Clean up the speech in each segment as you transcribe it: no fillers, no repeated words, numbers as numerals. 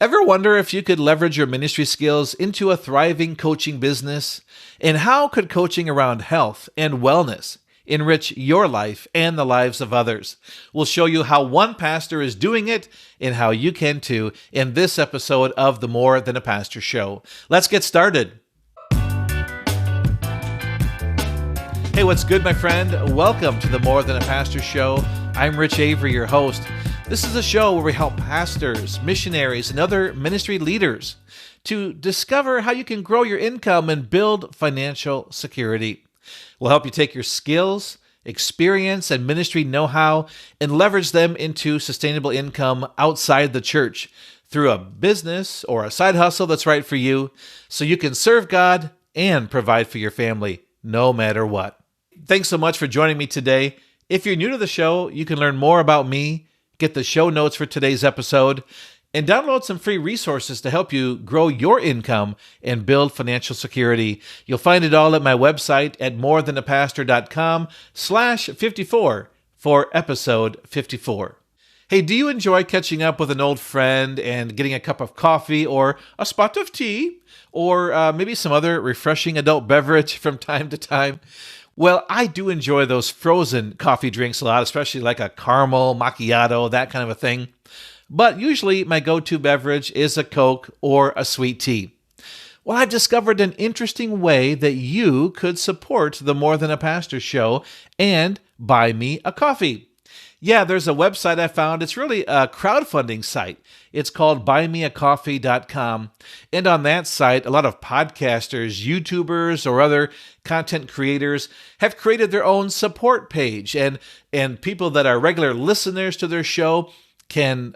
Ever wonder if you could leverage your ministry skills into a thriving coaching business? And how could coaching around health and wellness enrich your life and the lives of others? We'll show you how one pastor is doing it and how you can too in this episode of the More Than a Pastor Show. Let's get started. Hey, what's good, my friend? Welcome to the More Than a Pastor Show. I'm Rich Avery, your host. This is a show where we help pastors, missionaries, and other ministry leaders to discover how you can grow your income and build financial security. We'll help you take your skills, experience, and ministry know-how and leverage them into sustainable income outside the church through a business or a side hustle that's right for you so you can serve God and provide for your family no matter what. Thanks so much for joining me today. If you're new to the show, you can learn more about me, get the show notes for today's episode, and download some free resources to help you grow your income and build financial security. You'll find it all at my website at morethanapastor.com/54 for episode 54. Hey, do you enjoy catching up with an old friend and getting a cup of coffee or a spot of tea or maybe some other refreshing adult beverage from time to time? Well, I do enjoy those frozen coffee drinks a lot, especially like a caramel macchiato, that kind of a thing. But usually my go-to beverage is a Coke or a sweet tea. Well, I've discovered an interesting way that you could support the More Than a Pastor Show and buy me a coffee. Yeah, there's a website I found. It's really a crowdfunding site. It's called buymeacoffee.com. And on that site, a lot of podcasters, YouTubers, or other content creators have created their own support page. And people that are regular listeners to their show can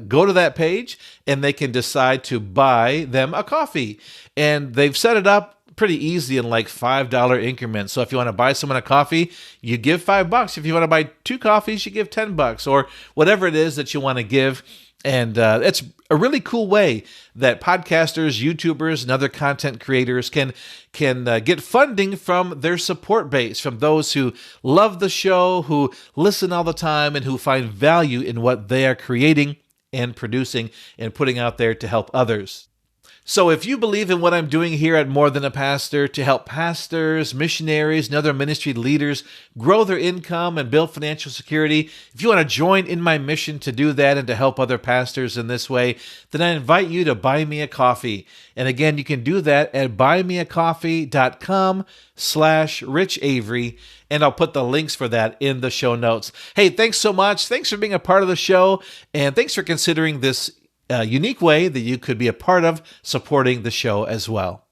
go to that page and they can decide to buy them a coffee. And they've set it up pretty easy in like $5 increments. So if you want to buy someone a coffee, you give $5. If you want to buy 2 coffees, you give $10 or whatever it is that you want to give. And it's a really cool way that podcasters, YouTubers, and other content creators can get funding from their support base, from those who love the show, who listen all the time, and who find value in what they are creating and producing and putting out there to help others. So if you believe in what I'm doing here at More Than a Pastor to help pastors, missionaries, and other ministry leaders grow their income and build financial security, if you want to join in my mission to do that and to help other pastors in this way, then I invite you to buy me a coffee. And again, you can do that at buymeacoffee.com/Rich Avery, and I'll put the links for that in the show notes. Hey, thanks so much. Thanks for being a part of the show, and thanks for considering this unique way that you could be a part of supporting the show as well.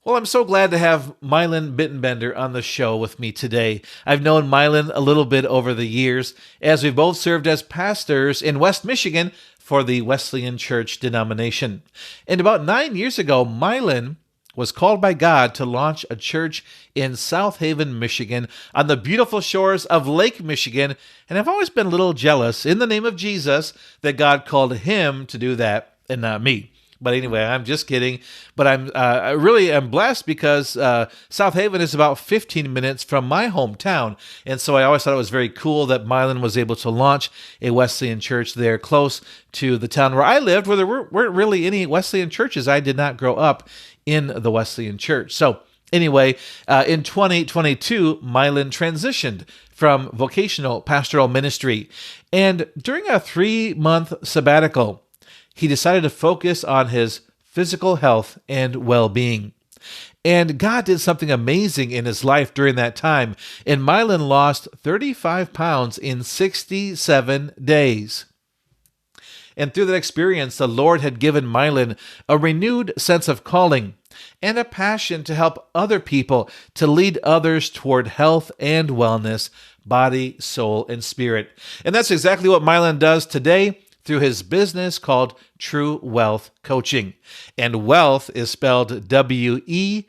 Well, I'm so glad to have Milan Bittenbender on the show with me today. I've known Milan a little bit over the years as we've both served as pastors in West Michigan for the Wesleyan Church denomination. And about 9 years ago, Milan was called by God to launch a church in South Haven, Michigan, on the beautiful shores of Lake Michigan. And I've always been a little jealous, in the name of Jesus, that God called him to do that and not me. But anyway, I'm just kidding. But I really am blessed because South Haven is about 15 minutes from my hometown. And so I always thought it was very cool that Milan was able to launch a Wesleyan church there close to the town where I lived, where there weren't really any Wesleyan churches. I did not grow up in the Wesleyan church. So anyway, in 2022, Milan transitioned from vocational pastoral ministry. And during a 3-month sabbatical, he decided to focus on his physical health and well-being. And God did something amazing in his life during that time. And Milan lost 35 pounds in 67 days. And through that experience, the Lord had given Milan a renewed sense of calling and a passion to help other people, to lead others toward health and wellness, body, soul, and spirit. And that's exactly what Milan does today through his business called True Wellth Coaching. And Wellth is spelled Wellth.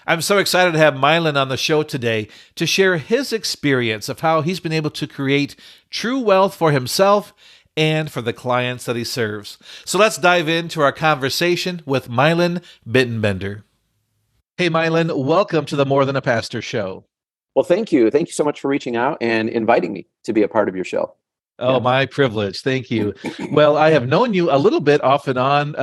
I'm so excited to have Milan on the show today to share his experience of how he's been able to create true wealth for himself and for the clients that he serves. So let's dive into our conversation with Milan Bittenbender. Hey, Milan, welcome to the More Than a Pastor show. Well, thank you. Thank you so much for reaching out and inviting me to be a part of your show. Oh, Yeah. my privilege. Thank you. Well, I have known you a little bit off and on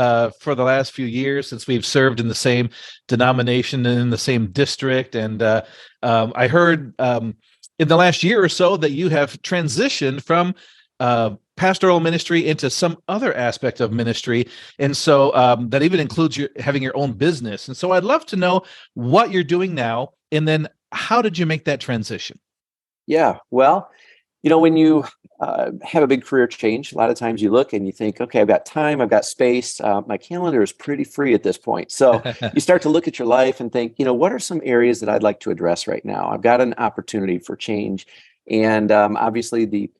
for the last few years since we've served in the same denomination and in the same district. And I heard in the last year or so that you have transitioned from pastoral ministry into some other aspect of ministry. And so that even includes having your own business. And so I'd love to know what you're doing now. And then how did you make that transition? Yeah. Well, when you have a big career change, a lot of times you look and you think, okay, I've got time, I've got space. My calendar is pretty free at this point. So you start to look at your life and think, what are some areas that I'd like to address right now? I've got an opportunity for change. And obviously the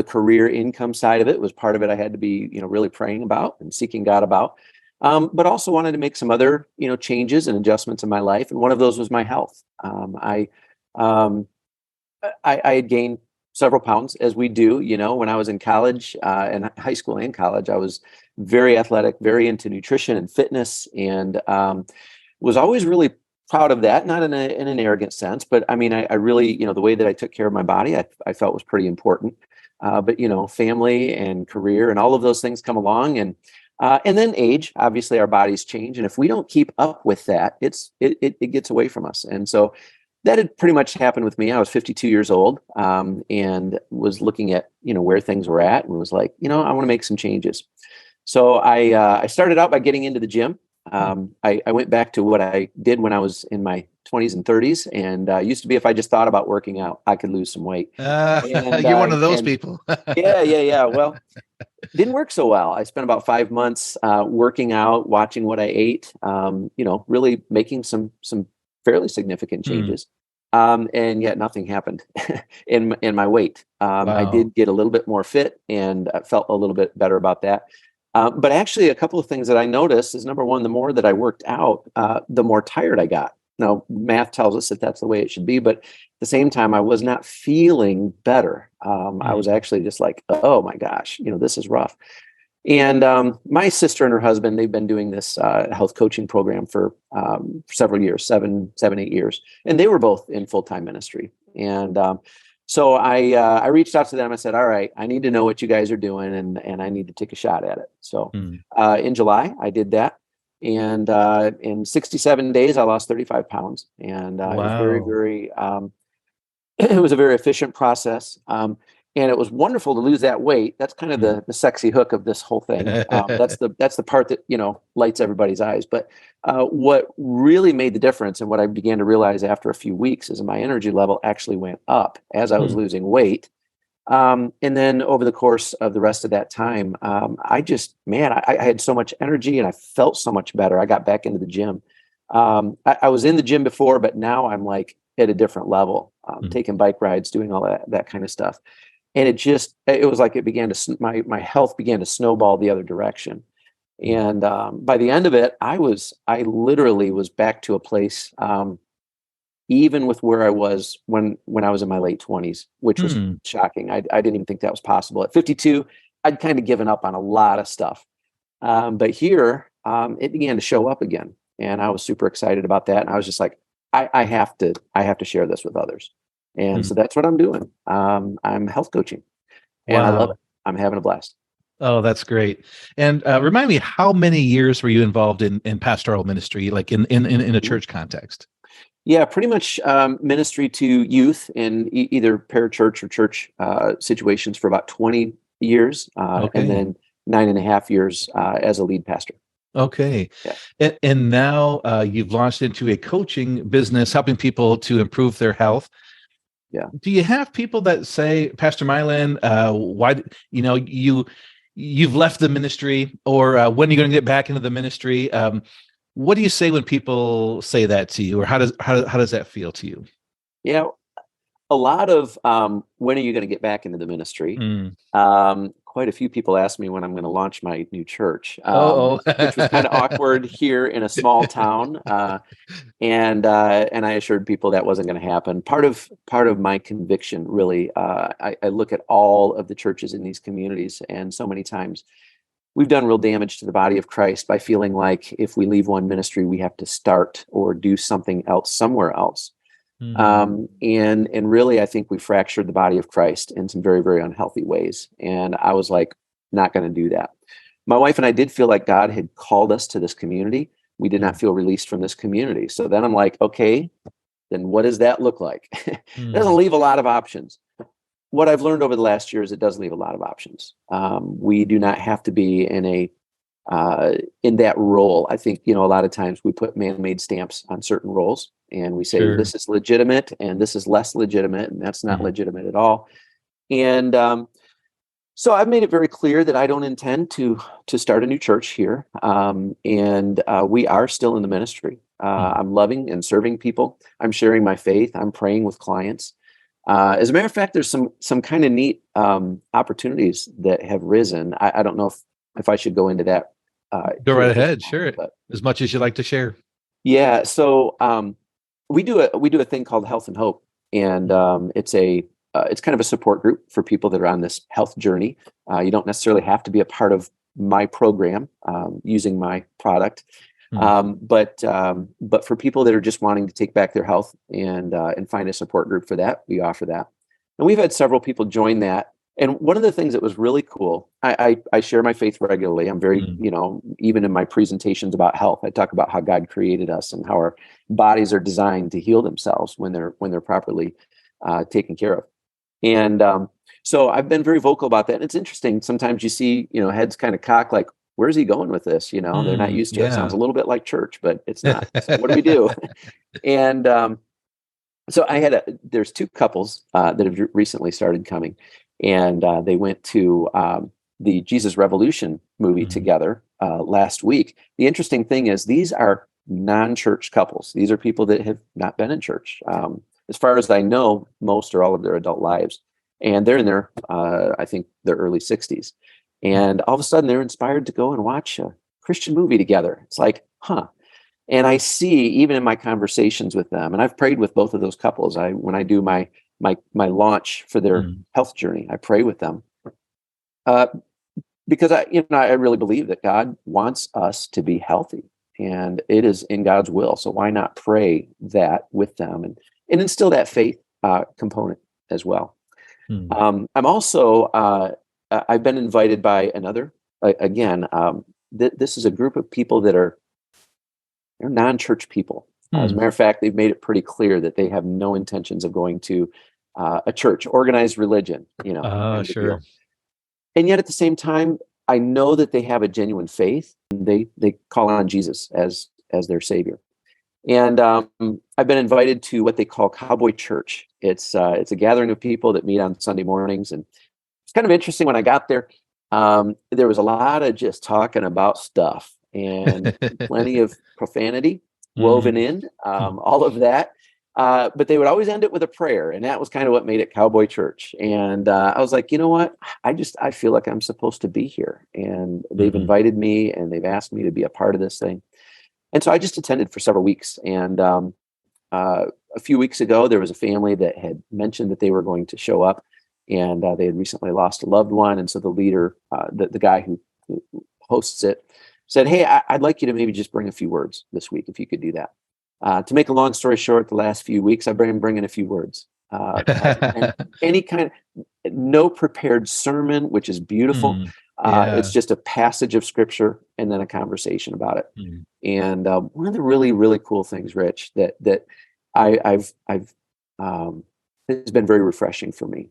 career income side of it was part of it I had to be, really praying about and seeking God about. But also wanted to make some other, changes and adjustments in my life. And one of those was my health. Um, I had gained several pounds, as we do. When I was in college, and high school and college, I was very athletic, very into nutrition and fitness, and was always really proud of that. Not in an arrogant sense, but I mean, I really, the way that I took care of my body, I felt was pretty important. But family and career and all of those things come along, and then age. Obviously, our bodies change, and if we don't keep up with that, it gets away from us. And so that had pretty much happened with me. I was 52 years old, and was looking at where things were at, and was like, I want to make some changes. So I started out by getting into the gym. I went back to what I did when I was in my 20s and 30s, and used to be, if I just thought about working out, I could lose some weight. And You're one of those and people. yeah. Well, didn't work so well. I spent about 5 months working out, watching what I ate, really making some fairly significant Hmm. changes. And yet nothing happened in my weight. I Wow. did get a little bit more fit, and felt a little bit better about that. But actually, a couple of things that I noticed is, number one, the more that I worked out, the more tired I got. Now, math tells us that that's the way it should be, but at the same time, I was not feeling better. I was Hmm. actually just like, oh my gosh, this is rough. And my sister and her husband, they've been doing this health coaching program for several years, 8 years, and they were both in full-time ministry. And so I reached out to them. I said, all right, I need to know what you guys are doing, and I need to take a shot at it. So Hmm. in July, I did that. And in 67 days, I lost 35 pounds. And it was very, Wow. very it was a very efficient process. And it was wonderful to lose that weight. That's kind of Hmm. the sexy hook of this whole thing. That's the part that lights everybody's eyes. But what really made the difference, and what I began to realize after a few weeks, is my energy level actually went up as I was Hmm. losing weight. And then over the course of the rest of that time, I just, man, I had so much energy, and I felt so much better. I got back into the gym. I was in the gym before, but now I'm like at a different level, Hmm. taking bike rides, doing all that kind of stuff. And it was like it began to, my health began to snowball the other direction. And by the end of it, I literally was back to a place, even with where I was when I was in my late 20s, which was Hmm. shocking. I didn't even think that was possible. At 52, I'd kind of given up on a lot of stuff. But here, it began to show up again, and I was super excited about that. And I was just like, I have to share this with others. And Hmm. so that's what I'm doing. I'm health coaching, and I love it. Wow. I'm having a blast. Oh, that's great. And remind me, how many years were you involved in pastoral ministry, like in a Mhm. church context? Yeah, pretty much ministry to youth in either parachurch or church situations for about 20 years, and Okay. then 9.5 years as a lead pastor. Okay. Yeah, And now you've launched into a coaching business, helping people to improve their health. yeah. Do you have people that say, Pastor Milan, why, you've left the ministry, or when are you going to get back into the ministry? What do you say when people say that to you, or how does that feel to you? Yeah, a lot of when are you going to get back into the ministry? Mm. Quite a few people ask me when I'm going to launch my new church, Oh, which was kind of awkward here in a small town. And I assured people that wasn't going to happen. Part of my conviction, really, I look at all of the churches in these communities, and so many times we've done real damage to the body of Christ by feeling like if we leave one ministry, we have to start or do something else somewhere else. Mm. And really, I think we fractured the body of Christ in some very, very unhealthy ways. And I was like, not going to do that. My wife and I did feel like God had called us to this community. We did not Mm. feel released from this community. So then I'm like, okay, then what does that look like? It doesn't Mm. leave a lot of options. What I've learned over the last year is it does leave a lot of options. We do not have to be uh, in that role. I think, a lot of times we put man-made stamps on certain roles and we say Sure. this is legitimate and this is less legitimate and that's not Mm. legitimate at all. And so I've made it very clear that I don't intend to start a new church here. And we are still in the ministry. Mm. I'm loving and serving people. I'm sharing my faith. I'm praying with clients. As a matter of fact, there's some kind of neat opportunities that have risen. I don't know if I should go into that Go here right at this ahead. moment, Sure. but As much as you like to share. yeah. So we do a thing called Health and Hope, and it's kind of a support group for people that are on this health journey. You don't necessarily have to be a part of my program using my product, Mm. but for people that are just wanting to take back their health and find a support group for that, we offer that. And we've had several people join that. And one of the things that was really cool, I share my faith regularly. I'm very, Mm. even in my presentations about health, I talk about how God created us and how our bodies are designed to heal themselves when they're properly taken care of. And so I've been very vocal about that. And it's interesting. Sometimes you see, heads kind of cock like, where's he going with this? They're not Mm. used to it. Sounds Yeah. a little bit like church, but it's not. So what do we do? And so there's two couples that have recently started coming, and they went to the Jesus Revolution movie Mm. together last week. The interesting thing is these are non-church couples. These are people that have not been in church. As far as I know, most or all of their adult lives, and they're in their, I think, their early 60s. And all of a sudden, they're inspired to go and watch a Christian movie together. It's like, huh. And I see even in my conversations with them, and I've prayed with both of those couples. When I do my launch for their Mm. health journey, I pray with them uh, because I really believe that God wants us to be healthy, and it is in God's will. So why not pray that with them and instill that faith component as well. Mm. I'm also I've been invited by another again. This is a group of people that they're non-church people. As a Mm. matter of fact, they've made it pretty clear that they have no intentions of going to a church, organized religion, kind of a Sure. deal. And yet at the same time, I know that they have a genuine faith. And they call on Jesus as their savior. And I've been invited to what they call Cowboy Church. It's a gathering of people that meet on Sunday mornings, and it's kind of interesting. When I got there, there was a lot of just talking about stuff and plenty of profanity woven Mm. in, all of that. But they would always end it with a prayer, and that was kind of what made it Cowboy Church. And I was like, you know what? I feel like I'm supposed to be here, and they've Mm. invited me, and they've asked me to be a part of this thing. And so I just attended for several weeks. And a few weeks ago, there was a family that had mentioned that they were going to show up, and they had recently lost a loved one. And so the leader, the guy who hosts it, said, "Hey, I'd like you to maybe just bring a few words this week, if you could do that." To make a long story short, the last few weeks, I've been bringing a few words. Haven't been any kind of no prepared sermon, which is beautiful. Mm. It's Yeah. just a passage of scripture and then a conversation about it. Mm. And one of the really, really cool things, Rich, that I've has been very refreshing for me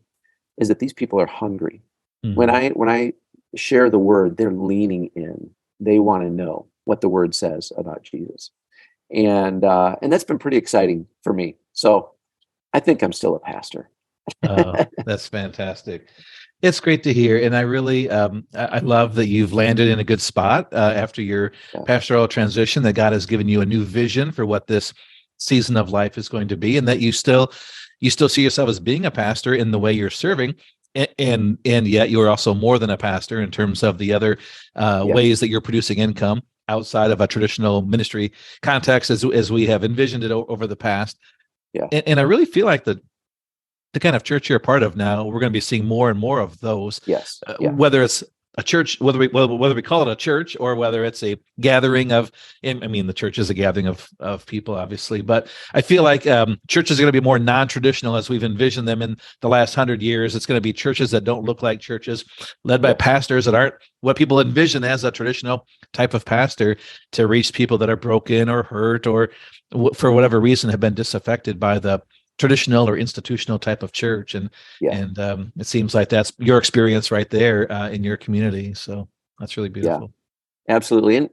is that these people are hungry. When Mm. I share the word, they're leaning in. They want to know what the word says about Jesus, and that's been pretty exciting for me. So I think I'm still a pastor. Oh, that's fantastic. It's great to hear. And I really, I love that you've landed in a good spot after your Yeah. pastoral transition, that God has given you a new vision for what this season of life is going to be, and that you still see yourself as being a pastor in the way you're serving. And yet you are also more than a pastor in terms of the other Yeah. ways that you're producing income outside of a traditional ministry context as we have envisioned it over the past. Yeah. And I really feel like the kind of church you're a part of now, we're going to be seeing more and more of those, Yes. Yeah. whether it's a church, whether we call it a church or whether it's a gathering of, I mean, the church is a gathering of people, obviously, but I feel like churches are going to be more non-traditional as we've envisioned them in the last 100 years. It's going to be churches that don't look like churches, led by pastors that aren't what people envision as a traditional type of pastor, to reach people that are broken or hurt or for whatever reason have been disaffected by the traditional or institutional type of church. And Yeah. it seems like that's your experience right there in your community. So that's really Yeah, beautiful. absolutely. And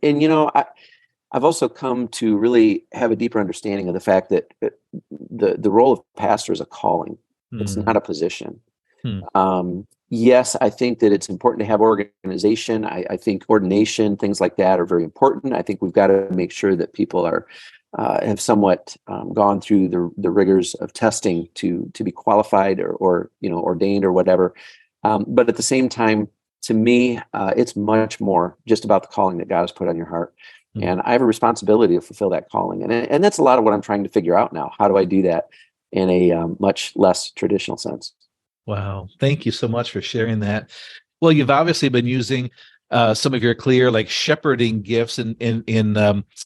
I've also come to really have a deeper understanding of the fact that the role of pastor is a calling. It's Hmm. not a position. Hmm. Yes, I think that it's important to have organization. I think ordination, things like that are very important. I think we've got to make sure that people are have somewhat gone through the rigors of testing to be qualified or ordained or whatever. But at the same time, to me, it's much more just about the calling that God has put on your heart. Hmm. And I have a responsibility to fulfill that calling. And that's a lot of what I'm trying to figure out now. How do I do that in a much less traditional sense? Wow. Thank you so much for sharing that. Well, you've obviously been using some of your clear, like shepherding gifts in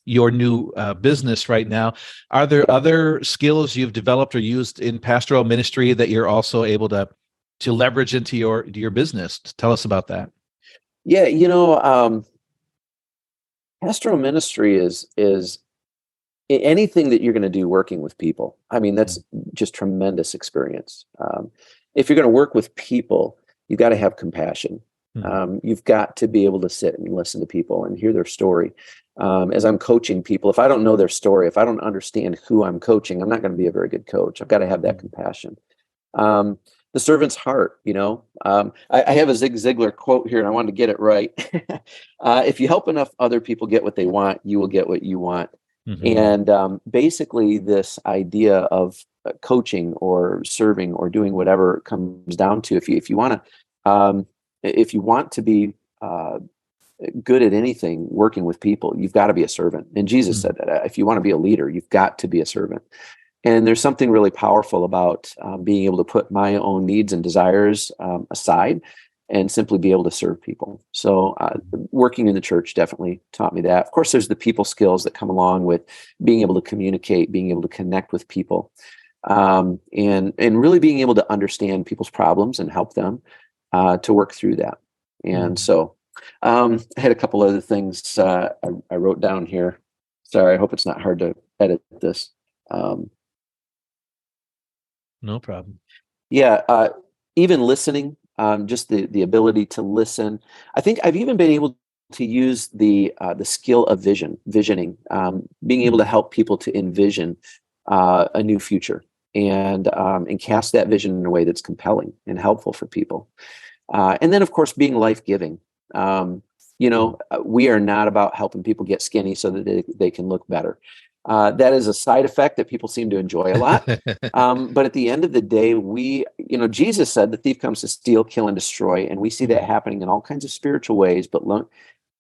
your new business right now. Are there other skills you've developed or used in pastoral ministry that you're also able to leverage into your business? Tell us about that. Yeah, pastoral ministry is anything that you're going to do working with people. I mean, that's just tremendous experience. If you're going to work with people, you got to have compassion. Mm-hmm. You've got to be able to sit and listen to people and hear their story. As I'm coaching people, if I don't know their story, if I don't understand who I'm coaching, I'm not going to be a very good coach. I've got to have that compassion. Um, the servant's heart, I have a Zig Ziglar quote here and I wanted to get it right. If you help enough other people get what they want, you will get what you want. Mm-hmm. And basically, this idea of coaching or serving or doing whatever comes down to if you want to be good at anything, working with people, you've got to be a servant. And Jesus said that if you want to be a leader, you've got to be a servant. And there's something really powerful about being able to put my own needs and desires aside and simply be able to serve people. So working in the church definitely taught me that. Of course, there's the people skills that come along with being able to communicate, being able to connect with people, and really being able to understand people's problems and help them to work through that. And so I had a couple other things I wrote down here. Sorry, I hope it's not hard to edit this. Um, No problem. Yeah, even listening, just the ability to listen. I think I've even been able to use the skill of visioning, being able to help people to envision a new future and cast that vision in a way that's compelling and helpful for people. And then, of course, being life-giving. We are not about helping people get skinny so that they can look better. That is a side effect that people seem to enjoy a lot. But at the end of the day, Jesus said the thief comes to steal, kill, and destroy. And we see that happening in all kinds of spiritual ways. But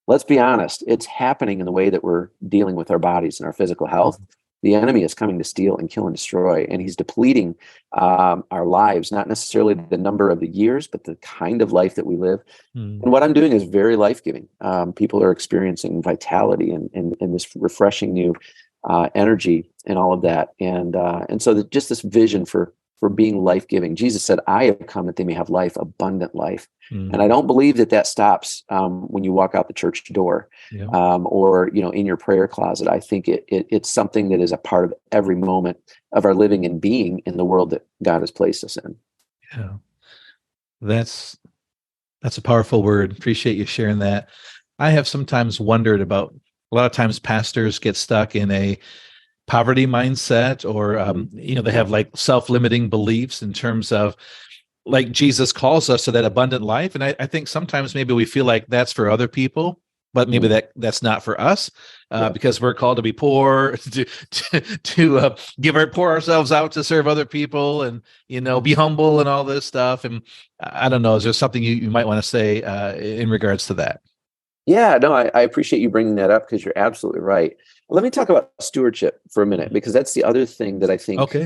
let's be honest, it's happening in the way that we're dealing with our bodies and our physical health. The enemy is coming to steal and kill and destroy, and he's depleting our lives, not necessarily the number of the years, but the kind of life that we live. And what I'm doing is very life-giving. People are experiencing vitality and this refreshing new energy and all of that. And so just this vision for being life-giving. Jesus said, I have come that they may have life, abundant life. And I don't believe that stops when you walk out the church door Yeah. or in your prayer closet. I think it's something that is a part of every moment of our living and being in the world that God has placed us in. Yeah. That's a powerful word. Appreciate you sharing that. I have sometimes wondered about a lot of times pastors get stuck in a poverty mindset or they have like self-limiting beliefs in terms of like Jesus calls us to that abundant life. And I think sometimes maybe we feel like that's for other people, but maybe that's not for us Yeah. because we're called to be poor, to pour ourselves out to serve other people and, be humble and all this stuff. And I don't know, is there something you might want to say in regards to that? Yeah, no, I appreciate you bringing that up because you're absolutely right. Let me talk about stewardship for a minute because that's the other thing that I think Okay.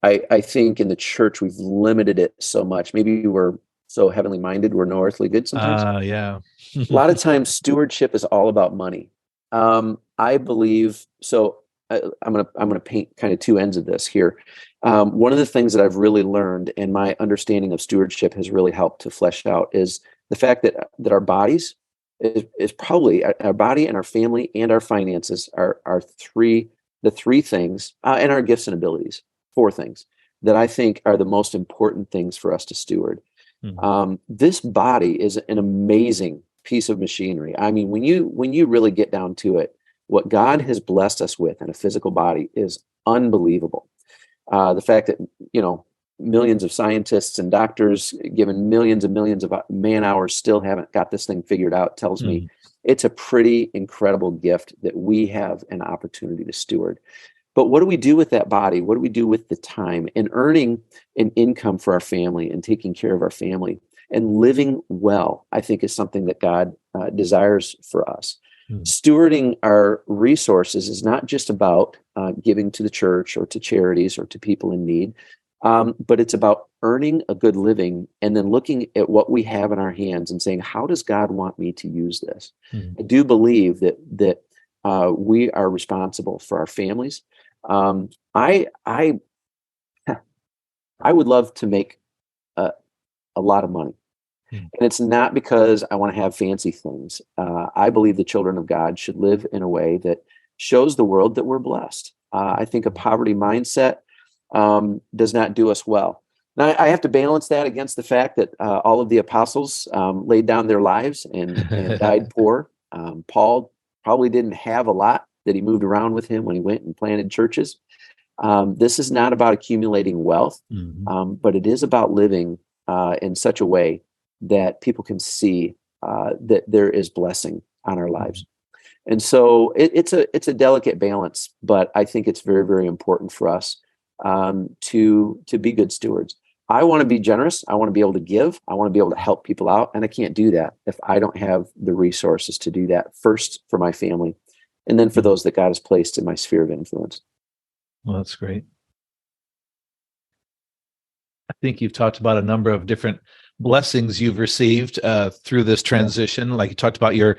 I think in the church we've limited it so much. Maybe we're So heavenly minded, we're no earthly good sometimes. Yeah. A lot of times stewardship is all about money. I believe so. I'm gonna paint kind of two ends of this here. One of the things that I've really learned, and my understanding of stewardship has really helped to flesh out, is the fact that our bodies is probably our body and our family and our finances are the three things, and our gifts and abilities, four things that I think are the most important things for us to steward. Mhm. This body is an amazing piece of machinery. I mean, when you really get down to it, what God has blessed us with in a physical body is unbelievable. The fact that millions of scientists and doctors, given millions and millions of man hours, still haven't got this thing figured out tells me Mhm. it's a pretty incredible gift that we have an opportunity to steward. But what do we do with that body? What do we do with the time and earning an income for our family and taking care of our family and living well? I think is something that God desires for us. Mhm. Stewarding our resources is not just about giving to the church or to charities or to people in need, but it's about earning a good living and then looking at what we have in our hands and saying, "How does God want me to use this?" Mhm. I do believe that we are responsible for our families. I I would love to make a, a lot of money, Mhm. and it's not because I want to have fancy things. I believe the children of God should live in a way that shows the world that we're blessed. I think a poverty mindset does not do us well. Now, I have to balance that against the fact that all of the apostles laid down their lives and died poor. Paul probably didn't have a lot that he moved around with him when he went and planted churches. This is not about accumulating wealth, Mhm. but it is about living in such a way that people can see that there is blessing on our Mhm. lives. And so it's a delicate balance, but I think it's very, very important for us to be good stewards. I want to be generous. I want to be able to give. I want to be able to help people out, and I can't do that if I don't have the resources to do that. First for my family, and then for Mhm. those that God has placed in my sphere of influence. Well, that's great. I think you've talked about a number of different blessings you've received through this transition. Like you talked about your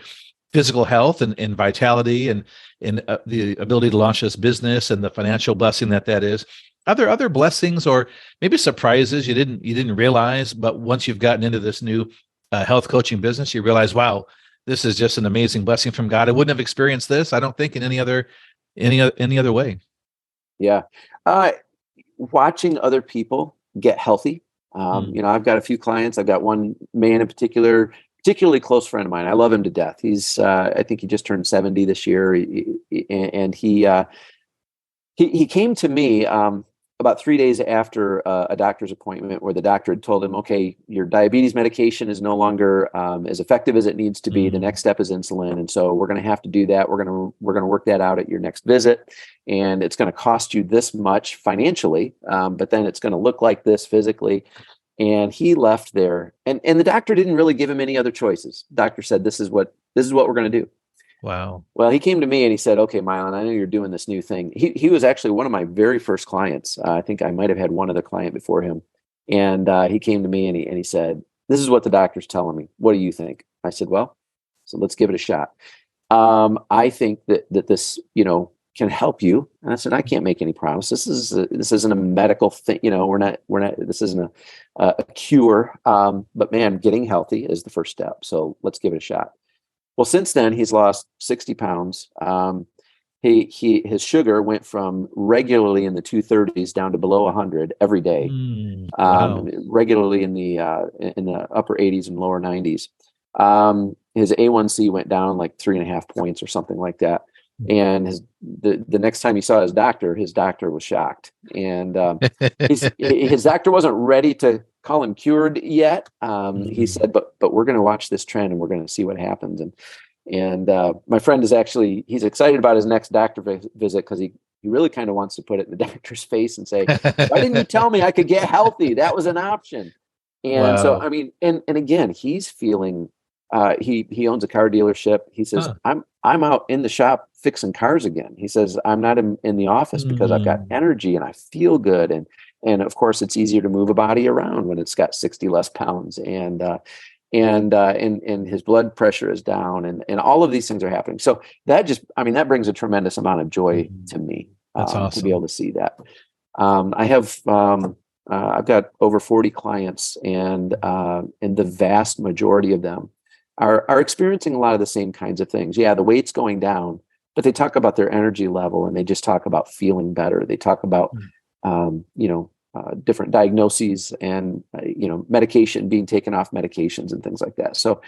physical health and vitality and the ability to launch this business and the financial blessing that is. Are there other blessings or maybe surprises you didn't realize, but once you've gotten into this new health coaching business, you realize, wow, this is just an amazing blessing from God. I wouldn't have experienced this, I don't think, in any other way. Yeah. Uh, Watching other people get healthy. Mm. I've got a few clients. I've got one man in particular, particularly close friend of mine. I love him to death. I think he just turned 70 this year. And he came to me about 3 days after a doctor's appointment where the doctor had told him, okay, your diabetes medication is no longer as effective as it needs to be. The Mm. next step is insulin, and so we're going to have to do that. We're going to work that out at your next visit, and it's going to cost you this much financially, but then it's going to look like this physically. And he left there, and the doctor didn't really give him any other choices. Doctor said, this is what we're going to do. Wow. Well, he came to me and he said, "Okay, Milan, I know you're doing this new thing." He was actually one of my very first clients. I think I might have had one other client before him, and he came to me and he said, "This is what the doctor's telling me. What do you think?" I said, "Well, so let's give it a shot. I think that this can help you." And I said, "I can't make any promises. This isn't a medical thing. We're not. This isn't a cure. But man, getting healthy is the first step. So let's give it a shot." Well, since then, he's lost 60 pounds. His sugar went from regularly in the 230s down to below 100 every day, Mm. Wow. regularly in the upper 80s and lower 90s. His A1C went down like 3.5 points or something like that. And the next time he saw his doctor was shocked. And his doctor wasn't ready to call him cured yet. He Mm. said, but we're going to watch this trend and we're going to see what happens. And my friend he's excited about his next doctor visit because he really kind of wants to put it in the doctor's face and say, "Why didn't you tell me I could get healthy? That was an option." And so, Wow. I mean, and again, he's feeling. He owns a car dealership. He says, Huh. I'm out in the shop fixing cars again. He says, "I'm not in the office because I've got Mm. energy and I feel good." And of course, it's easier to move a body around when it's got 60 less pounds, and his blood pressure is down, and all of these things are happening. So that just, I mean, that brings a tremendous amount of joy Mhm. to me, That's to be able awesome. to see that. I've got over 40 clients, and the vast majority of them are experiencing a lot of the same kinds of things. Yeah, the weight's going down, but they talk about their energy level, and they just talk about feeling better. They talk about, Mm. different diagnoses, and medication, being taken off medications and things like that. So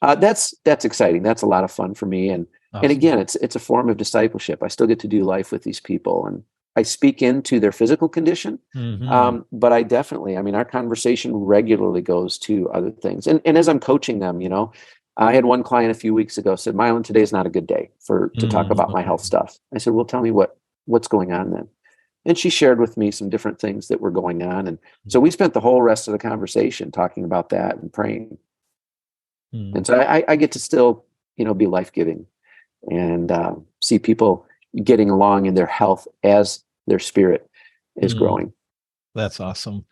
that's exciting. That's a lot of fun for me. And Awesome. again, it's a form of discipleship. I still get to do life with these people, and I speak into their physical condition. Hmm. But I definitely, I mean, our conversation regularly goes to other things. And as I'm coaching them, I had one client a few weeks ago said, Mylan, today's not a good day to talk about my health Hmm. stuff. I said, well, tell me what's going on then. And she shared with me some different things that were going on. And so we spent the whole rest of the conversation talking about that and praying. Hmm. And so I get to still, be life-giving, and see people getting along in their health as their spirit is Hmm. growing. That's awesome.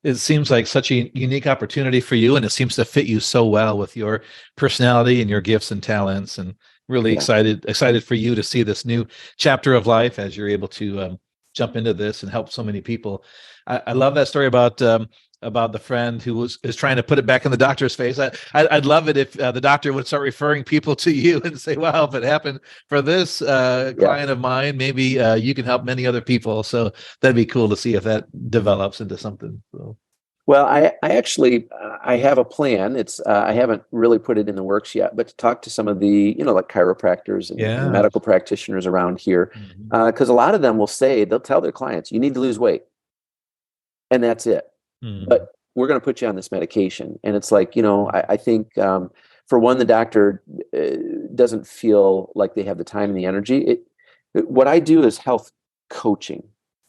It seems like such a unique opportunity for you, and it seems to fit you so well with your personality and your gifts and talents. And really Yeah. excited for you to see this new chapter of life as you're able to jump into this and help so many people. I love that story about the friend who is trying to put it back in the doctor's face. I'd love it if the doctor would start referring people to you and say, "Wow, if it happened for this Yeah. client of mine, maybe you can help many other people." So that'd be cool to see if that develops into something. So. Well, I actually, I have a plan. It's I haven't really put it in the works yet, but to talk to some of the, like chiropractors and Yeah. medical practitioners around here, Mhm. because a lot of them they'll tell their clients, you need to lose weight, and that's it. Mhm. But we're going to put you on this medication. And it's like, Mhm. I think, for one, the doctor doesn't feel like they have the time and the energy. What I do is health coaching.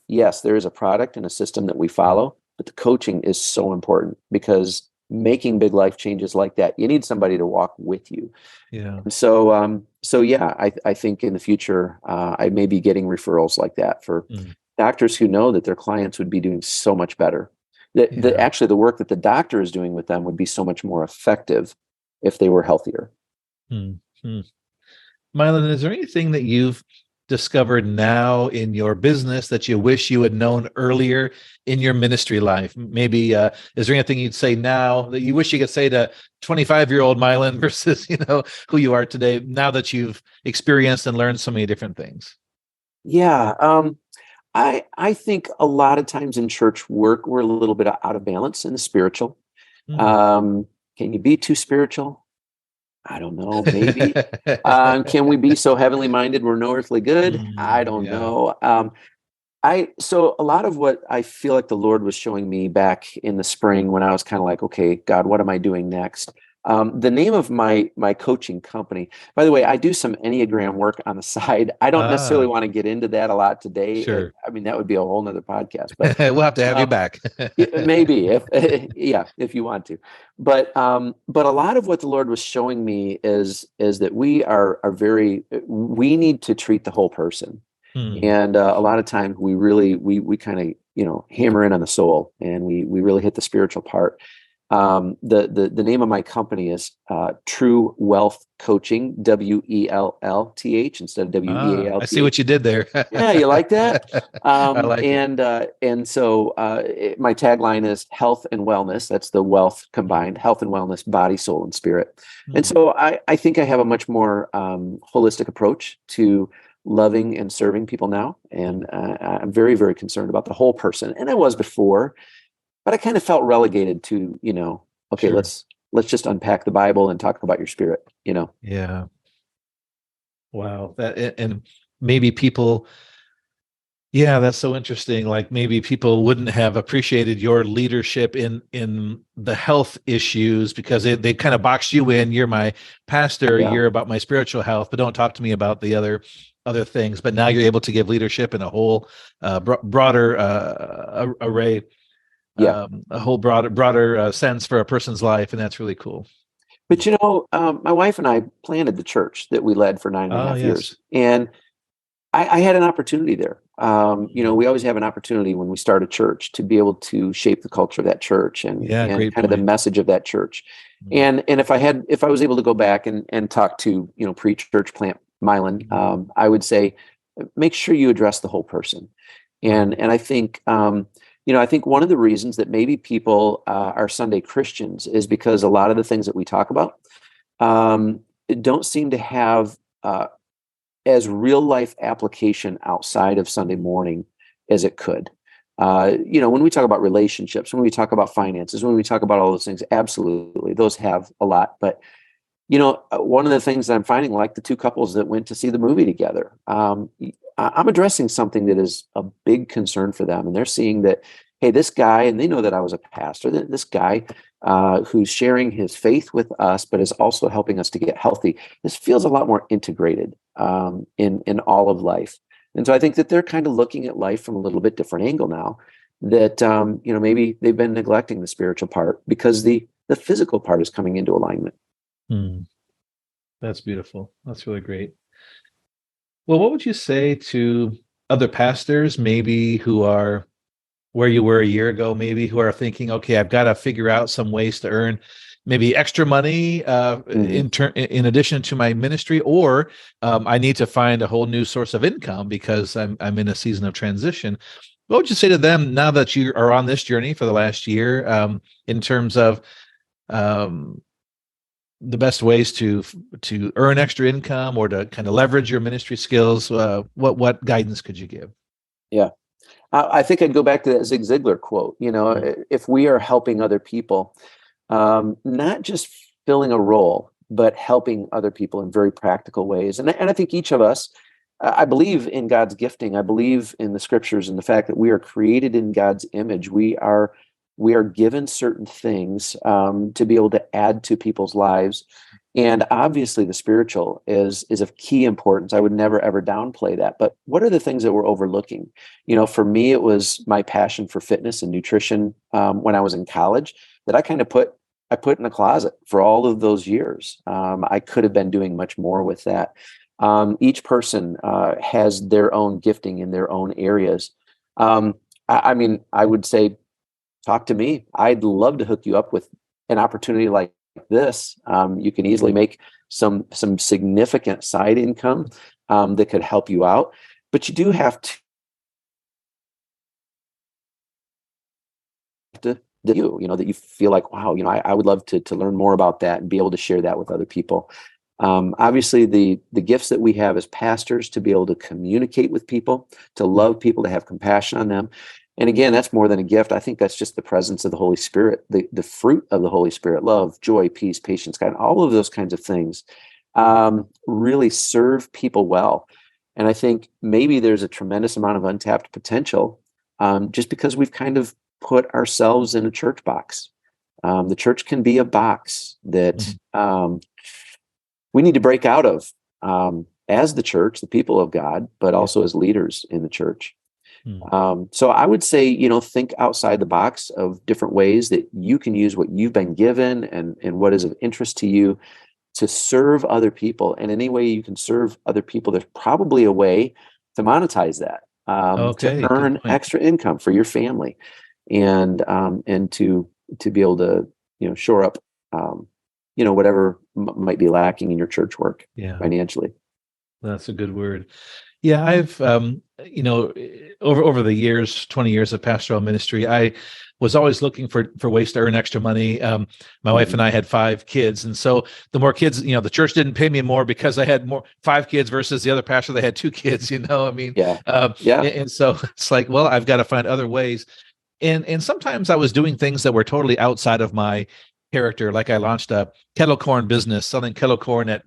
Yes, there is a product and a system that we follow, but the coaching is so important, because making big life changes like that, you need somebody to walk with you. Yeah. And so yeah, I think in the future, I may be getting referrals like that for Mm. doctors who know that their clients would be doing so much better. Yeah. Actually, the work that the doctor is doing with them would be so much more effective if they were healthier. Mm. Mm. Mylan, is there anything that you've discovered now in your business that you wish you had known earlier in your ministry life? Maybe is there anything you'd say now that you wish you could say to 25-year-old Mylan versus who you are today, now that you've experienced and learned so many different things? Yeah, I think a lot of times in church work, we're a little bit out of balance in the spiritual. Mm. Um, can you be too spiritual? I don't know. Maybe. Can we be so heavenly minded we're no earthly good? I don't Yeah. know. So a lot of what I feel like the Lord was showing me back in the spring, when I was kind of like, okay, God, what am I doing next? The name of my coaching company, by the way, I do some Enneagram work on the side. I don't necessarily Ah, want to get into that a lot today. sure. I mean, that would be a whole nother podcast, but We'll have to have you um, back. maybe if yeah, if you want to. But a lot of what the Lord was showing me is that we need to treat the whole person. Hmm. And a lot of times we really we kind of hammer in on the soul, and we really hit the spiritual part. The name of my company is True Wealth Coaching, Wellth, instead of I see Wealth. what you did there. Yeah, you like that? I like it. And so my tagline is health and wellness. That's the wealth Hmm. combined, health and wellness, body, soul, and spirit. And Hmm. so I think I have a much more holistic approach to loving and serving people now. And I'm very, very concerned about the whole person. And I was before, but I kind of felt relegated to, okay, Sure. let's just unpack the Bible and talk about your spirit. Yeah. Wow. And maybe people, yeah, that's so interesting. Like maybe people wouldn't have appreciated your leadership in the health issues because they kind of boxed you in. You're my pastor, Yeah. you're about my spiritual health, but don't talk to me about the other things. But now you're able to give leadership in a whole broader array, Yeah. a whole broader sense for a person's life, and that's really cool. But my wife and I planted the church that we led for nine and a Oh half yes. years. And I had an opportunity there. We always have an opportunity when we start a church to be able to shape the culture of that church Yeah, and great kind of the point. message of that church. Mm. And if I was able to go back and talk to, pre-church plant Milan, I would say, make sure you address the whole person. And I think, I think one of the reasons that maybe people are Sunday Christians is because a lot of the things that we talk about um, don't seem to have as real life application outside of Sunday morning as it could. When we talk about relationships, when we talk about finances, when we talk about all those things, absolutely, those have a lot. But one of the things that I'm finding, like the two couples that went to see the movie together, I'm addressing something that is a big concern for them, and they're seeing that, hey, this guy, and they know that I was a pastor, that this guy who's sharing his faith with us, but is also helping us to get healthy. This feels a lot more integrated in all of life, and so I think that they're kind of looking at life from a little bit different angle now. That maybe they've been neglecting the spiritual part because the physical part is coming into alignment. Mm. That's beautiful. That's really great. Well, what would you say to other pastors, maybe who are where you were a year ago, maybe who are thinking, okay, I've got to figure out some ways to earn maybe extra money Mhm. in addition to my ministry, or I need to find a whole new source of income because I'm in a season of transition. What would you say to them now that you are on this journey for the last year, in terms of um, the best ways to earn extra income or to kind of leverage your ministry skills? What guidance could you give? Yeah. I think I'd go back to that Zig Ziglar quote. Mm. If we are helping other people, not just filling a role, but helping other people in very practical ways. And I think each of us, I believe in God's gifting. I believe in the scriptures and the fact that we are created in God's image. We are given certain things to be able to add to people's lives. And obviously, the spiritual is of key importance. I would never ever downplay that. But what are the things that we're overlooking? For me, it was my passion for fitness and nutrition when I was in college that I put in a closet for all of those years. I could have been doing much more with that. Each person has their own gifting in their own areas. I mean, I would say, talk to me. I'd love to hook you up with an opportunity like this. You can easily make some significant side income that could help you out, but you do have to that you feel like, wow, I would love to learn more about that and be able to share that with other people. Obviously, the gifts that we have as pastors to be able to communicate with people, to love people, to have compassion on them. And again, that's more than a gift. I think that's just the presence of the Holy Spirit, the fruit of the Holy Spirit: love, joy, peace, patience, kind, all of those kinds of things really serve people well. And I think maybe there's a tremendous amount of untapped potential just because we've kind of put ourselves in a church box. The church can be a box that Mhm. we need to break out of as the church, the people of God, but Yeah. also as leaders in the church. Mm. So I would say, think outside the box of different ways that you can use what you've been given and what is of interest to you to serve other people. And any way you can serve other people, there's probably a way to monetize that, to Okay, good earn point. extra income for your family, and to be able to shore up whatever might be lacking in your church work Yeah, financially. that's a good word. Yeah, I've over the years, 20 years of pastoral ministry, I was always looking for ways to earn extra money. My wife and Mhm. I had 5 kids, and so the more kids, the church didn't pay me more because I had more 5 kids versus the other pastor that had 2 kids. I mean, Yeah, um, yeah. and so it's like, well, I've got to find other ways. And sometimes I was doing things that were totally outside of my character. Like I launched a kettle corn business, selling kettle corn at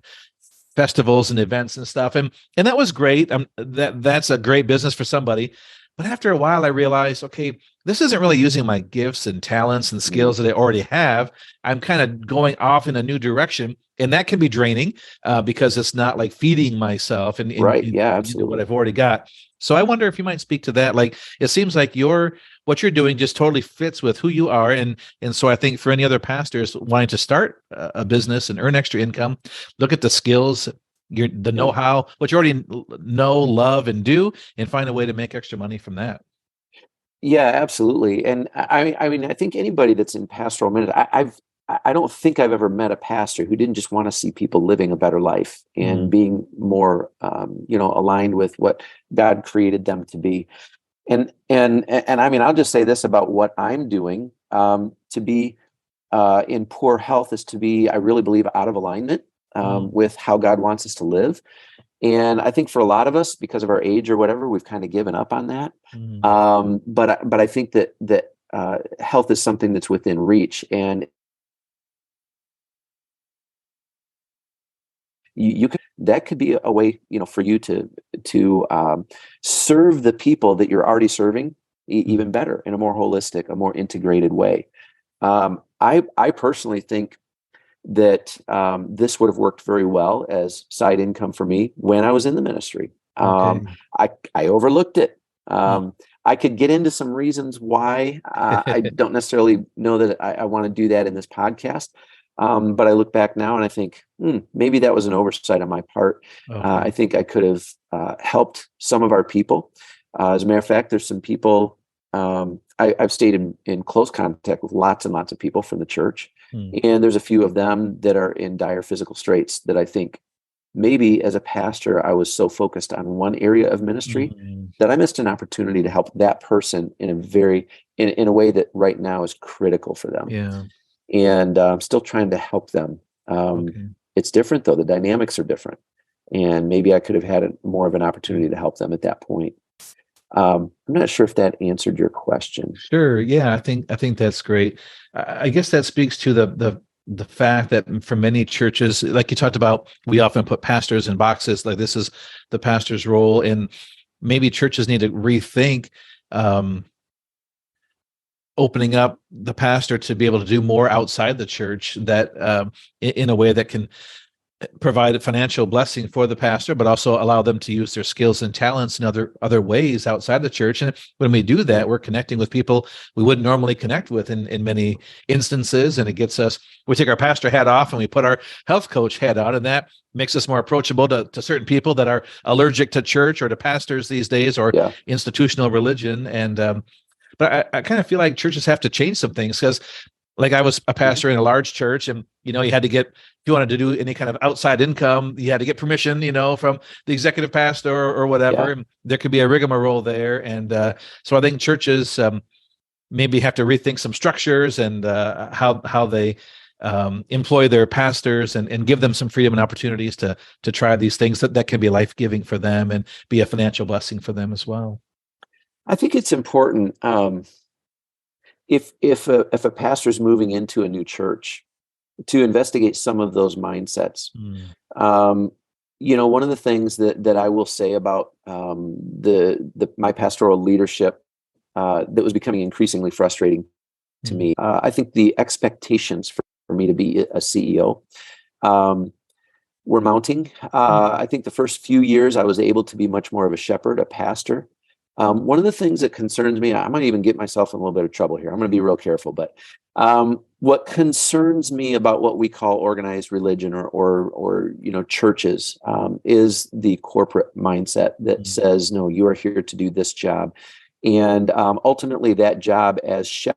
festivals and events and stuff, and that was great. That's a great business for somebody. But after a while, I realized, okay, this isn't really using my gifts and talents and Mm. skills that I already have. I'm kind of going off in a new direction, and that can be draining because it's not like feeding myself Right. in Yeah, what absolutely. I've already got. So I wonder if you might speak to that. Like it seems like what you're doing just totally fits with who you are, and so I think for any other pastors wanting to start a business and earn extra income, look at the skills the Yeah. know-how, what you already know, love, and do, and find a way to make extra money from that. Yeah, absolutely. And I mean, I think anybody that's in pastoral minute, I don't think I've ever met a pastor who didn't just want to see people living a better life and Mm, being more, aligned with what God created them to be. And I mean, I'll just say this about what I'm doing. To be in poor health is to be, I really believe, out of alignment mm, with how God wants us to live. And I think for a lot of us, because of our age or whatever, we've kind of given up on that. mm. But I think that health is something that's within reach, and you could that could be a way, for you to serve the people that you're already serving Mm. even better, in a more holistic, a more integrated way. I personally think that this would have worked very well as side income for me when I was in the ministry. Okay. I overlooked it. Mm. I could get into some reasons why. I don't necessarily know that I want to do that in this podcast. But I look back now and I think, maybe that was an oversight on my part. Okay. I think I could have helped some of our people. As a matter of fact, there's some people. I've stayed in close contact with lots and lots of people from the church. Mm. And there's a few of them that are in dire physical straits that I think maybe as a pastor, I was so focused on one area of ministry Mm. that I missed an opportunity to help that person in a way that right now is critical for them. Yeah. And I'm still trying to help them. Um, Okay. it's different though. The dynamics are different. And maybe I could have had more of an opportunity to help them at that point. I'm not sure if that answered your question. Sure. Yeah, I think that's great. I guess that speaks to the fact that for many churches, like you talked about, we often put pastors in boxes, like this is the pastor's role, and maybe churches need to rethink um, opening up the pastor to be able to do more outside the church, that in a way that can provide a financial blessing for the pastor, but also allow them to use their skills and talents in other ways outside the church. And when we do that, we're connecting with people we wouldn't normally connect with in many instances. And it gets us, we take our pastor hat off and we put our health coach hat on, and that makes us more approachable to certain people that are allergic to church or to pastors these days, or Yeah. institutional religion. And but I kind of feel like churches have to change some things, because like I was a Mhm. pastor in a large church, and you had to get, if you wanted to do any kind of outside income, you had to get permission, from the executive pastor or whatever. Yeah. And there could be a rigmarole there. And so I think churches maybe have to rethink some structures, and how they employ their pastors, and give them some freedom and opportunities to try these things that can be life-giving for them and be a financial blessing for them as well. I think it's important. If a pastor is moving into a new church, to investigate some of those mindsets. Mm, Um, one of the things that I will say about the my pastoral leadership that was becoming increasingly frustrating to mm, me. I think the expectations for me to be a CEO um, were mounting. mm, I think the first few years I was able to be much more of a shepherd, a pastor. One of the things that concerns me, I might even get myself in a little bit of trouble here. I'm going to be real careful, but what concerns me about what we call organized religion or churches is the corporate mindset that mm. says, no, you are here to do this job, and ultimately that job as shepherd,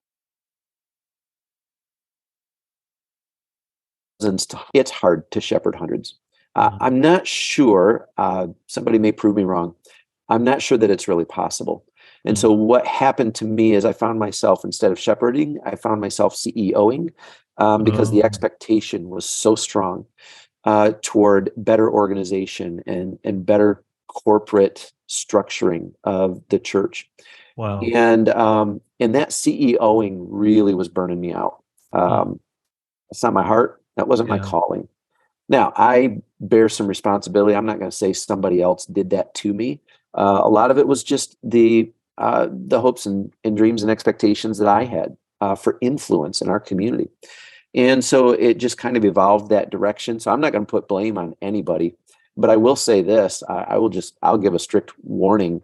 it's hard to shepherd hundreds. Mm, I'm not sure, somebody may prove me wrong. I'm not sure that it's really possible. And mm. so what happened to me is I found myself, instead of shepherding, I found myself CEOing, because the Oh, expectation was so strong toward better organization and better corporate structuring of the church. wow. And that CEOing really was burning me out. Mm, It's not my heart. That wasn't my yeah. calling. Now, I bear some responsibility. I'm not going to say somebody else did that to me. A lot of it was just the hopes and dreams and expectations that I had for influence in our community. And so it just kind of evolved that direction. So I'm not going to put blame on anybody, but I will say this: I'll give a strict warning,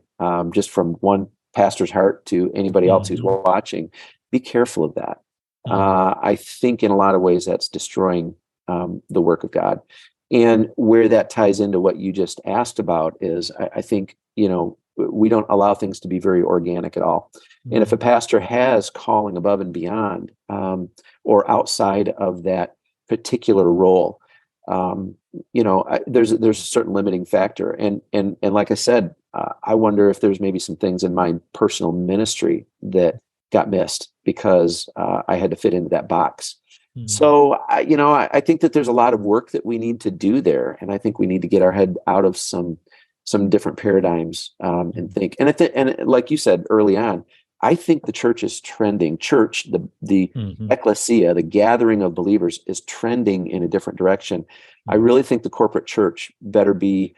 just from one pastor's heart to anybody else who's Mhm, watching. Be careful of that. mm, I think in a lot of ways that's destroying the work of God. And where that ties into what you just asked about is I think, we don't allow things to be very organic at all. And if a pastor has calling above and beyond, or outside of that particular role, there's a certain limiting factor. And like I said, I wonder if there's maybe some things in my personal ministry that got missed because I had to fit into that box. Mm. So, I think that there's a lot of work that we need to do there, and I think we need to get our head out of some different paradigms, and think. And like you said early on, I think the church is trending. The Mm-hmm. ecclesia, the gathering of believers, is trending in a different direction. I Mm-hmm. really think the corporate church better be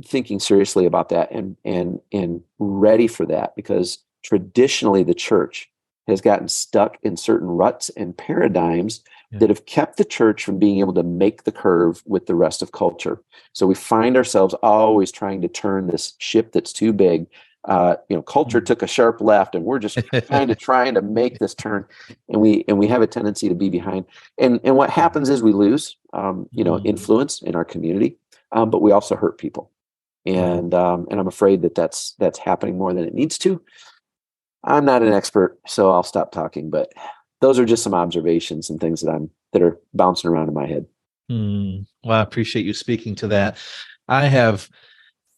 thinking seriously about that and ready for that, because traditionally the church has gotten stuck in certain ruts and paradigms Yeah. that have kept the church from being able to make the curve with the rest of culture. So we find ourselves always trying to turn this ship that's too big. Culture took a sharp left, and we're just kind of trying to make this turn, and we have a tendency to be behind. And what happens is we lose, influence in our community, but we also hurt people, Right. and I'm afraid that that's happening more than it needs to. I'm not an expert, so I'll stop talking, but those are just some observations and things that are bouncing around in my head. Well, I appreciate you speaking to that. I have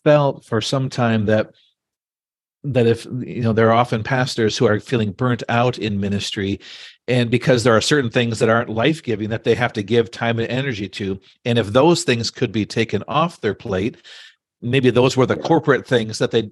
felt for some time that if there are often pastors who are feeling burnt out in ministry, and because there are certain things that aren't life-giving that they have to give time and energy to, and if those things could be taken off their plate, maybe those were the corporate things that the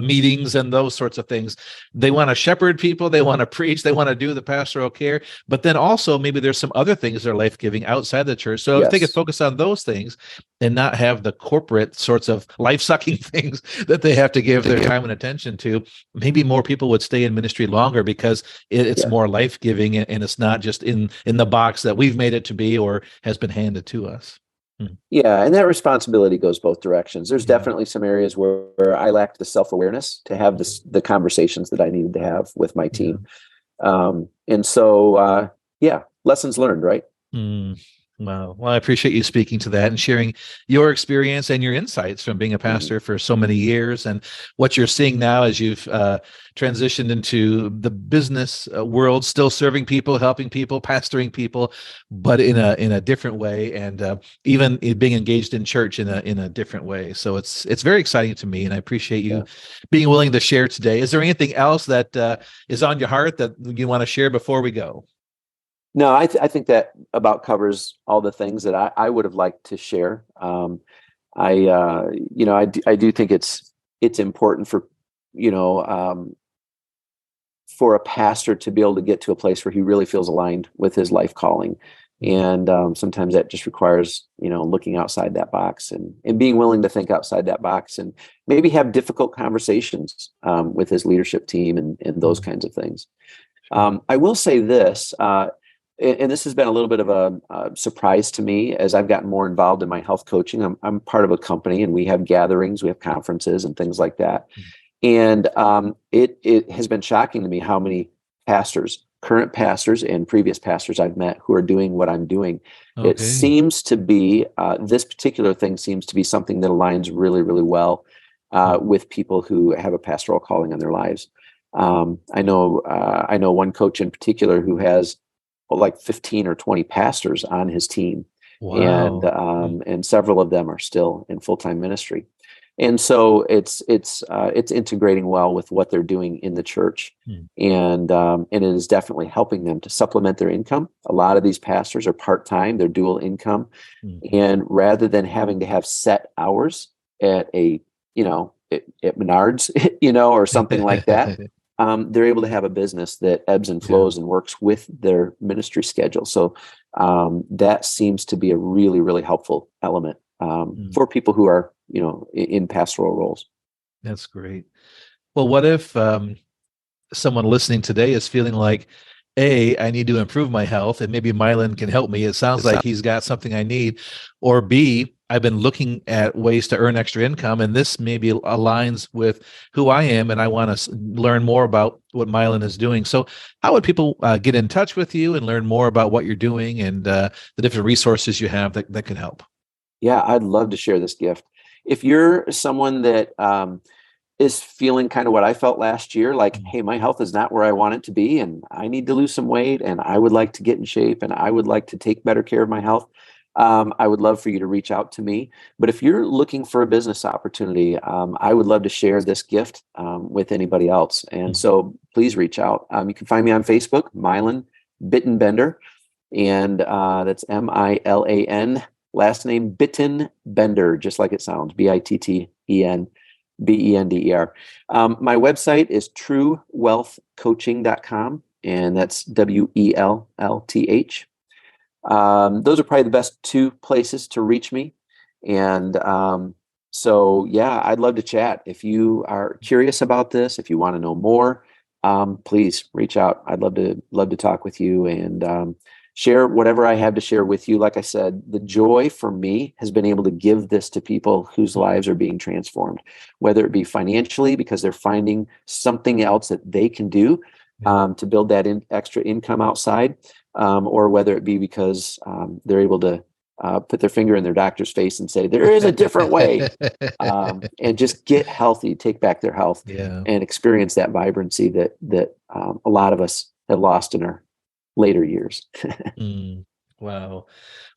meetings and those sorts of things. They want to shepherd people, they want to preach, they want to do the pastoral care, but then also maybe there's some other things that are life-giving outside the church. So if they could Yes. focus on those things and not have the corporate sorts of life-sucking things that they have to give their time and attention to, maybe more people would stay in ministry longer because it's Yeah. more life-giving, and it's not just in the box that we've made it to be or has been handed to us. Yeah, and that responsibility goes both directions. There's Yeah. definitely some areas where I lacked the self-awareness to have the conversations that I needed to have with my Yeah. team. And so, yeah, lessons learned, right? Mm. Well, I appreciate you speaking to that and sharing your experience and your insights from being a Mhm. pastor for so many years, and what you're seeing now as you've transitioned into the business world, still serving people, helping people, pastoring people, but in a different way, and even being engaged in church in a different way. So it's very exciting to me, and I appreciate you Yeah. being willing to share today. Is there anything else that is on your heart that you want to share before we go? No, I think that about covers all the things that I would have liked to share. I do think it's important you know, um, for a pastor to be able to get to a place where he really feels aligned with his life calling. And sometimes that just requires, looking outside that box and being willing to think outside that box and maybe have difficult conversations with his leadership team and those Mm. kinds of things. Sure. I will say this, and this has been a little bit of a surprise to me as I've gotten more involved in my health coaching. I'm part of a company, and we have gatherings, we have conferences and things like that. And it has been shocking to me how many pastors, current pastors and previous pastors I've met who are doing what I'm doing. It Okay. seems to be this particular thing seems to be something that aligns really, really well with people who have a pastoral calling on their lives. I know one coach in particular who has like 15 or 20 pastors on his team, and Wow. um, and several of them are still in full-time ministry. And so it's integrating well with what they're doing in the church, Mm. and it is definitely helping them to supplement their income. A lot of these pastors are part-time; they're dual income, Mhm. and rather than having to have set hours at at Menards, or something like that, they're able to have a business that ebbs and Yeah. flows and works with their ministry schedule. So that seems to be a really, really helpful element Mm. for people who are, in pastoral roles. That's great. Well, what if someone listening today is feeling like, A, I need to improve my health, and maybe Milan can help me. It sounds like he's got something I need. Or B, I've been looking at ways to earn extra income, and this maybe aligns with who I am, and I want to learn more about what Milan is doing. So, how would people get in touch with you and learn more about what you're doing and the different resources you have that can help? Yeah, I'd love to share this gift. If you're someone that is feeling kind of what I felt last year, like, Mm. hey, my health is not where I want it to be, and I need to lose some weight, and I would like to get in shape, and I would like to take better care of my health, I would love for you to reach out to me. But if you're looking for a business opportunity, I would love to share this gift with anybody else. And Mm. so please reach out. You can find me on Facebook, Milan Bittenbender, and that's Milan, last name Bittenbender, just like it sounds, Bittenbender. My website is truewealthcoaching.com, and that's Wellth. Those are probably the best two places to reach me. And so, yeah, I'd love to chat. If you are curious about this, if you want to know more, please reach out. I'd love to talk with you and share whatever I have to share with you. Like I said, the joy for me has been able to give this to people whose lives are being transformed, whether it be financially because they're finding something else that they can do to build that extra income outside, or whether it be because they're able to put their finger in their doctor's face and say, there is a different way, and just get healthy, take back their health, Yeah. and experience that vibrancy that a lot of us have lost in our later years. Mm, wow.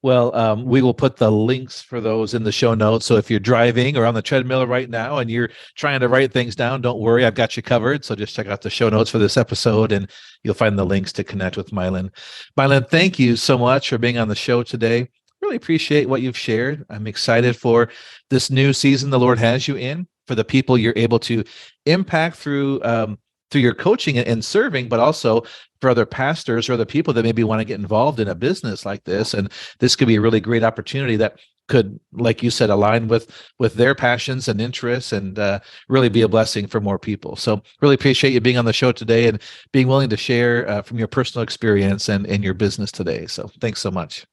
Well, we will put the links for those in the show notes. So if you're driving or on the treadmill right now and you're trying to write things down, don't worry, I've got you covered. So just check out the show notes for this episode and you'll find the links to connect with Milan. Milan, thank you so much for being on the show today. Really appreciate what you've shared. I'm excited for this new season the Lord has you in, for the people you're able to impact through your coaching and serving, but also for other pastors or other people that maybe want to get involved in a business like this. And this could be a really great opportunity that could, like you said, align with their passions and interests and really be a blessing for more people. So really appreciate you being on the show today and being willing to share from your personal experience and your business today. So thanks so much.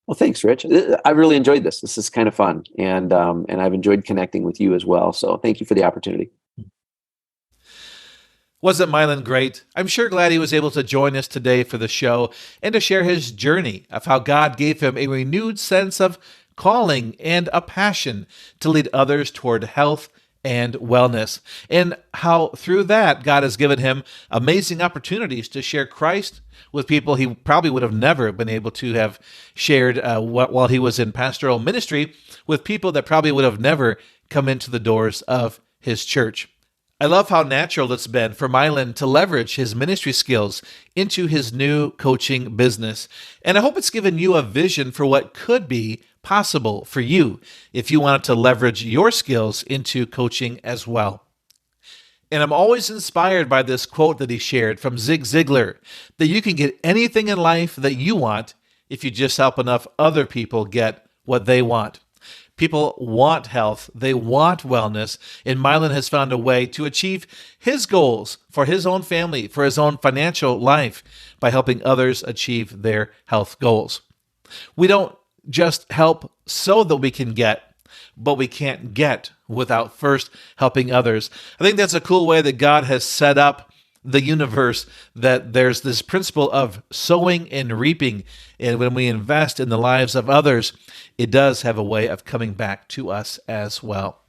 Well, thanks, Rich. I really enjoyed this. This is kind of fun, and I've enjoyed connecting with you as well. So thank you for the opportunity. Wasn't Milan great? I'm sure glad he was able to join us today for the show and to share his journey of how God gave him a renewed sense of calling and a passion to lead others toward health and wellness, and how through that God has given him amazing opportunities to share Christ with people he probably would have never been able to have shared while he was in pastoral ministry with people that probably would have never come into the doors of his church. I love how natural it's been for Milan to leverage his ministry skills into his new coaching business. And I hope it's given you a vision for what could be possible for you if you wanted to leverage your skills into coaching as well. And I'm always inspired by this quote that he shared from Zig Ziglar, that you can get anything in life that you want if you just help enough other people get what they want. People want health, they want wellness, and Milan has found a way to achieve his goals for his own family, for his own financial life, by helping others achieve their health goals. We don't just help so that we can get, but we can't get without first helping others. I think that's a cool way that God has set up the universe, that there's this principle of sowing and reaping. And when we invest in the lives of others, it does have a way of coming back to us as well.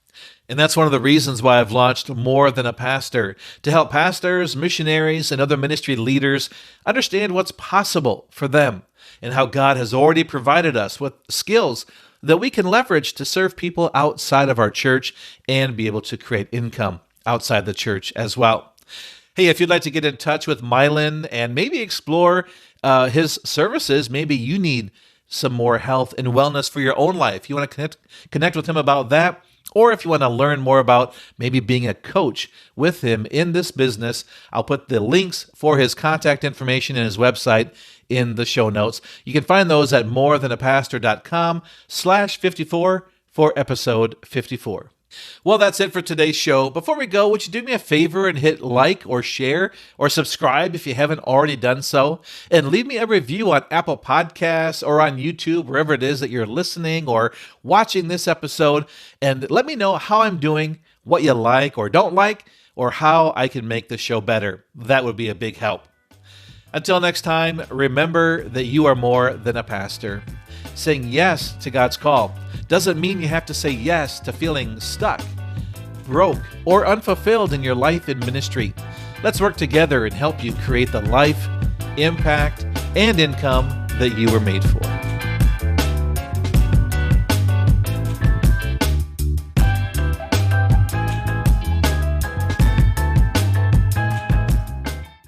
And that's one of the reasons why I've launched More Than a Pastor, to help pastors, missionaries, and other ministry leaders understand what's possible for them and how God has already provided us with skills that we can leverage to serve people outside of our church and be able to create income outside the church as well. Hey, if you'd like to get in touch with Milan and maybe explore his services, maybe you need some more health and wellness for your own life. You want to connect with him about that, or if you want to learn more about maybe being a coach with him in this business, I'll put the links for his contact information and his website in the show notes. You can find those at morethanapastor.com/54 for episode 54. Well, that's it for today's show. Before we go, would you do me a favor and hit like or share or subscribe if you haven't already done so? And leave me a review on Apple Podcasts or on YouTube, wherever it is that you're listening or watching this episode. And let me know how I'm doing, what you like or don't like, or how I can make the show better. That would be a big help. Until next time, remember that you are more than a pastor. Saying yes to God's call doesn't mean you have to say yes to feeling stuck, broke, or unfulfilled in your life and ministry. Let's work together and help you create the life, impact, and income that you were made for.